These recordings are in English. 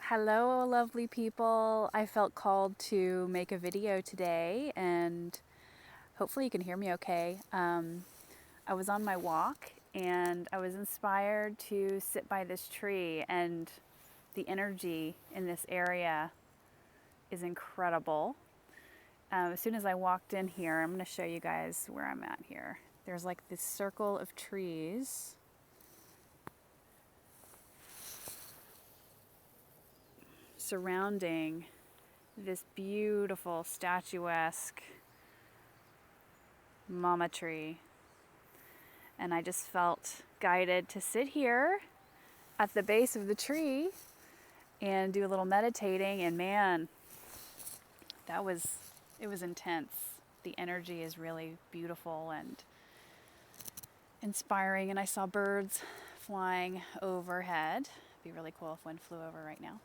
Hello, lovely people. I felt called to make a video today, and hopefully you can hear me okay. I was on my walk, and I was inspired to sit by this tree, and the energy in this area is incredible. As soon as I walked in here, I'm going to show you guys where I'm at here. There's like this circle of trees surrounding this beautiful statuesque mama tree. And I just felt guided to sit here at the base of the tree and do a little meditating. And man, it was intense. The energy is really beautiful and inspiring. And I saw birds flying overhead. It'd be really cool if one flew over right now.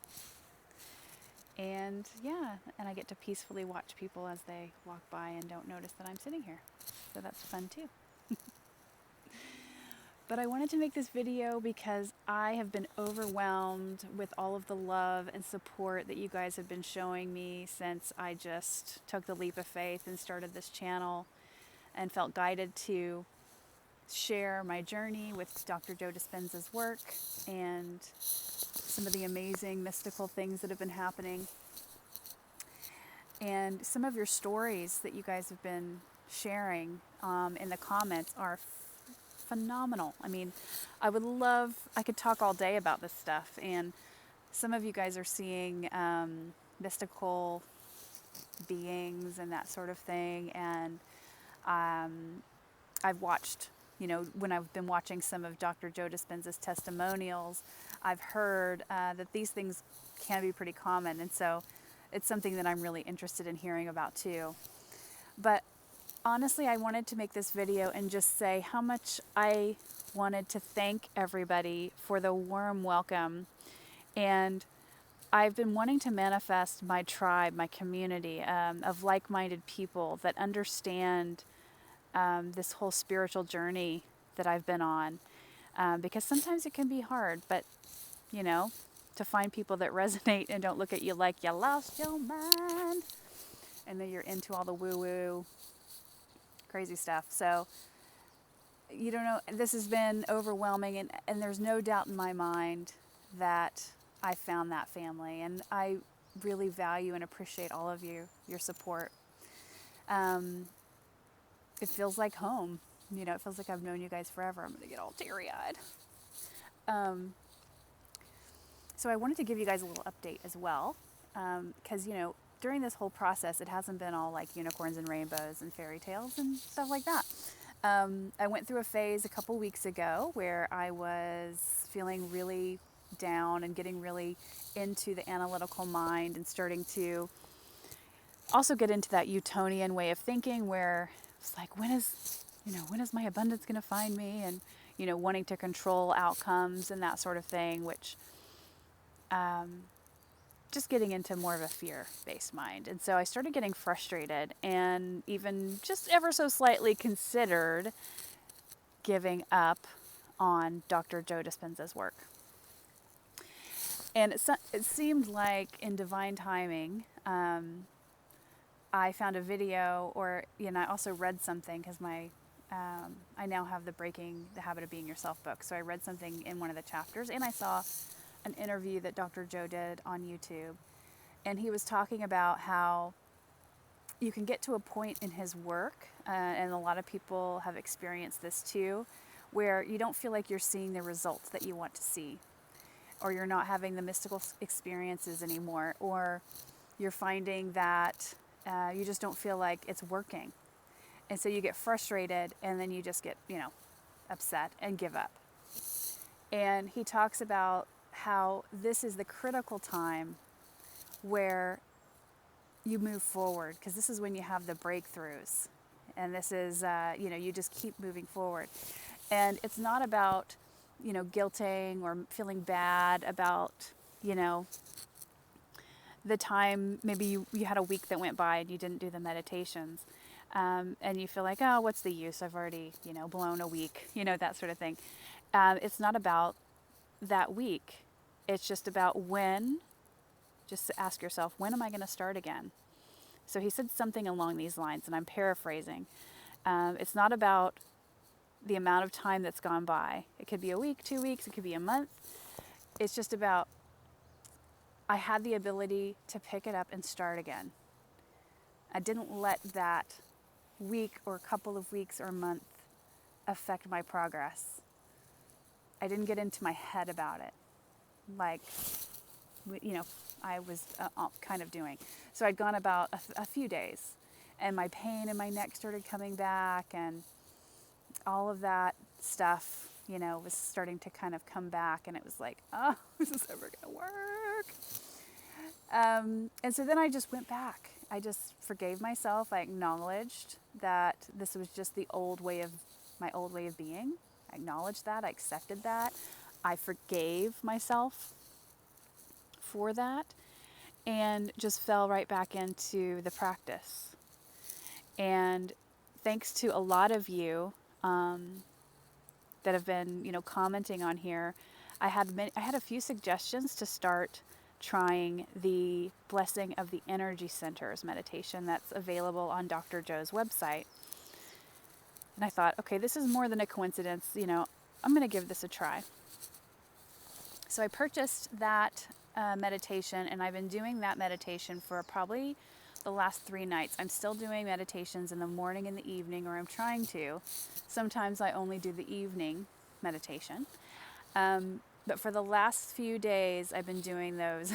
And yeah, and I get to peacefully watch people as they walk by and don't notice that I'm sitting here. So that's fun too. But I wanted to make this video because I have been overwhelmed with all of the love and support that you guys have been showing me since I just took the leap of faith and started this channel and felt guided to share my journey with Dr. Joe Dispenza's work and some of the amazing mystical things that have been happening. And some of your stories that you guys have been sharing in the comments are phenomenal. I mean, I could talk all day about this stuff. And some of you guys are seeing mystical beings and that sort of thing. And I've watched, when I've been watching some of Dr. Joe Dispenza's testimonials, I've heard that these things can be pretty common. And so it's something that I'm really interested in hearing about too. But honestly, I wanted to make this video and just say how much I wanted to thank everybody for the warm welcome. And I've been wanting to manifest my tribe, my community of like-minded people that understand this whole spiritual journey that I've been on. Because sometimes it can be hard, but, to find people that resonate and don't look at you like you lost your mind and that you're into all the woo-woo crazy stuff. So, this has been overwhelming, and there's no doubt in my mind that I found that family, and I really value and appreciate all of your support. It feels like home. It feels like I've known you guys forever. I'm going to get all teary-eyed. So I wanted to give you guys a little update as well, because, during this whole process, it hasn't been all like unicorns and rainbows and fairy tales and stuff like that. I went through a phase a couple weeks ago where I was feeling really down and getting really into the analytical mind and starting to also get into that Newtonian way of thinking where it's like, when is my abundance going to find me? And, wanting to control outcomes and that sort of thing, which just getting into more of a fear-based mind. And so I started getting frustrated and even just ever so slightly considered giving up on Dr. Joe Dispenza's work. And it seemed like in divine timing, I found a video, or I also read something because I now have the Breaking the Habit of Being Yourself book. So I read something in one of the chapters, and I saw an interview that Dr. Joe did on YouTube, and he was talking about how you can get to a point in his work, and a lot of people have experienced this too, where you don't feel like you're seeing the results that you want to see, or you're not having the mystical experiences anymore, or you're finding that you just don't feel like it's working. And so you get frustrated, and then you just get, upset and give up. And he talks about how this is the critical time where you move forward, because this is when you have the breakthroughs. And this is, you just keep moving forward. And it's not about, guilting or feeling bad about, the time maybe you had a week that went by and you didn't do the meditations. And you feel like, oh, what's the use? I've already, blown a week, that sort of thing. It's not about that week. It's just about when Just ask yourself, when am I going to start again? So he said something along these lines, and I'm paraphrasing. It's not about the amount of time that's gone by. It could be a week, 2 weeks, it could be a month. It's just about, I had the ability to pick it up and start again. I didn't let that week or couple of weeks or month affect my progress. I didn't get into my head about it, like, I was kind of doing. So I'd gone about a few days, and my pain in my neck started coming back, and all of that stuff, was starting to kind of come back, and it was like, oh, is this ever going to work? And so then I just went back. I just forgave myself. I acknowledged that this was just my old way of being. I acknowledged that. I accepted that. I forgave myself for that, and just fell right back into the practice. And thanks to a lot of you that have been, commenting on here, I had a few suggestions to start trying the Blessing of the Energy Centers meditation that's available on Dr. Joe's website. And I thought, okay, this is more than a coincidence. I'm going to give this a try. So I purchased that meditation, and I've been doing that meditation for probably the last 3 nights. I'm still doing meditations in the morning and the evening, or I'm trying to. Sometimes I only do the evening meditation. But for the last few days, I've been doing those.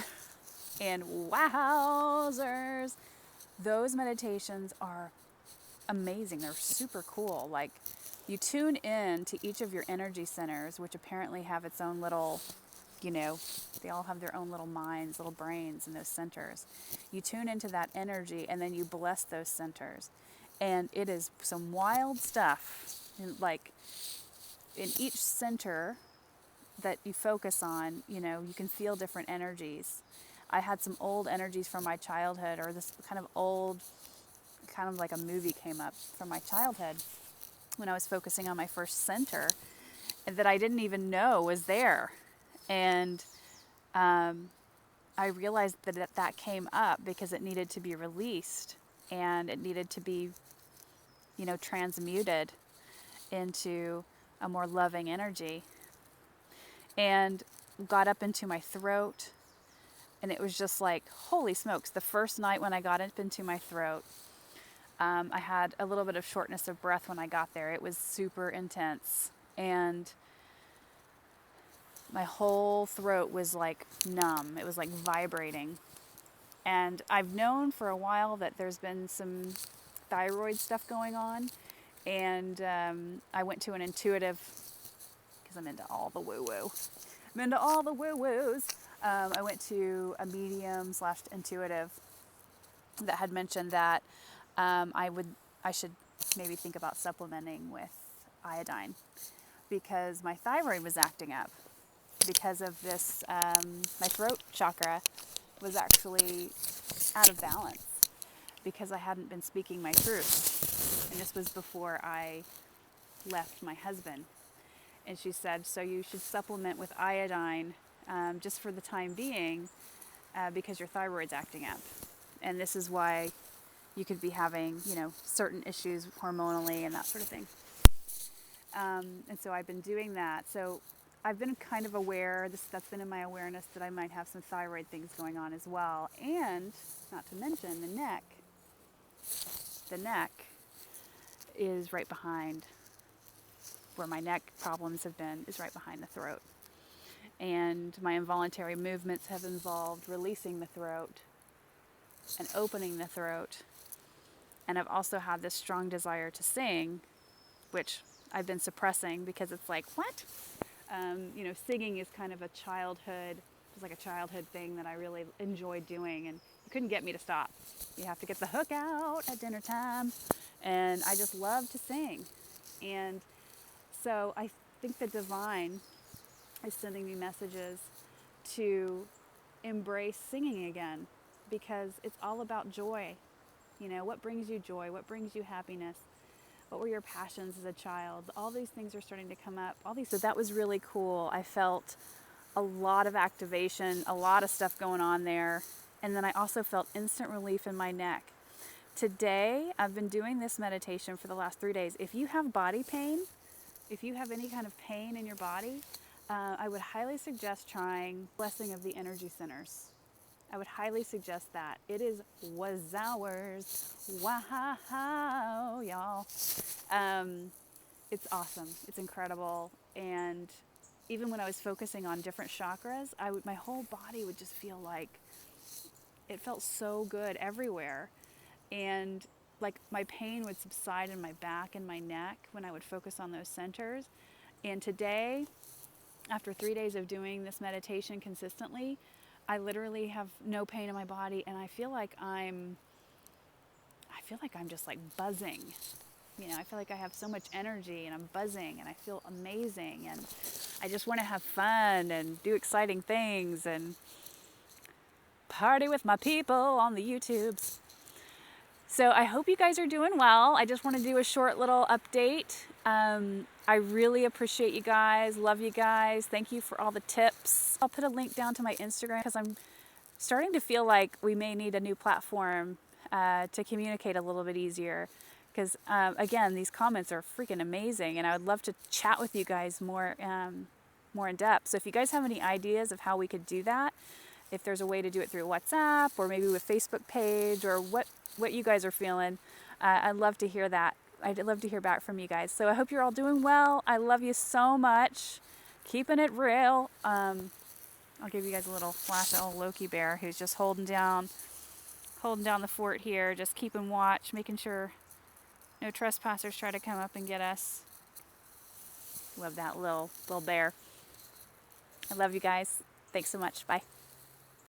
And wowzers, those meditations are amazing. They're super cool. Like, you tune in to each of your energy centers, which apparently have its own little, they all have their own little minds, little brains in those centers. You tune into that energy, and then you bless those centers. And it is some wild stuff. Like, in each center that you focus on, you can feel different energies. I had some old energies from my childhood, or this kind of like a movie came up from my childhood when I was focusing on my first center that I didn't even know was there. And I realized that came up because it needed to be released, and it needed to be, transmuted into a more loving energy. And got up into my throat, and it was just like, holy smokes. The first night when I got up into my throat, I had a little bit of shortness of breath when I got there. It was super intense, and my whole throat was like numb. It was like vibrating. And I've known for a while that there's been some thyroid stuff going on, and I went to an intuitive, because I'm into all the woo-woo. I'm into all the woo-woos. I went to a medium / intuitive that had mentioned that I should maybe think about supplementing with iodine, because my thyroid was acting up because of this. My throat chakra was actually out of balance because I hadn't been speaking my truth. And this was before I left my husband. And she said, so you should supplement with iodine just for the time being because your thyroid's acting up. And this is why you could be having, certain issues hormonally and that sort of thing. And so I've been doing that. So I've been kind of aware, that's been in my awareness, that I might have some thyroid things going on as well. And not to mention the neck. The neck is right behind where my neck problems have been, is right behind the throat. And my involuntary movements have involved releasing the throat and opening the throat. And I've also had this strong desire to sing, which I've been suppressing because it's like, what? Singing is kind of a childhood thing that I really enjoyed doing, and you couldn't get me to stop. You have to get the hook out at dinner time, and I just love to sing. And so I think the divine is sending me messages to embrace singing again, because it's all about joy. What brings you joy? What brings you happiness? What were your passions as a child? All these things are starting to come up. So that was really cool. I felt a lot of activation, a lot of stuff going on there. And then I also felt instant relief in my neck. Today, I've been doing this meditation for the last 3 days. If you have body pain, if you have any kind of pain in your body, I would highly suggest trying Blessing of the Energy Centers. I would highly suggest that. It is was hours. Wow, y'all. It's awesome. It's incredible. And even when I was focusing on different chakras, my whole body would just feel like it felt so good everywhere. And like my pain would subside in my back and my neck when I would focus on those centers. And today, after 3 days of doing this meditation consistently, I literally have no pain in my body, and I feel like I'm just like buzzing. You know, I feel like I have so much energy and I'm buzzing and I feel amazing, and I just want to have fun and do exciting things and party with my people on the YouTubes. So I hope you guys are doing well. I just want to do a short little update. I really appreciate you guys. Love you guys. Thank you for all the tips. I'll put a link down to my Instagram because I'm starting to feel like we may need a new platform to communicate a little bit easier. Because again, these comments are freaking amazing, and I would love to chat with you guys more in depth. So if you guys have any ideas of how we could do that, if there's a way to do it through WhatsApp or maybe with Facebook page or what you guys are feeling, I'd love to hear that. I'd love to hear back from you guys. So I hope you're all doing well. I love you so much. Keeping it real. I'll give you guys a little flash of old Loki bear who's just holding down the fort here, just keeping watch, making sure no trespassers try to come up and get us. Love that little bear. I love you guys. Thanks so much. Bye.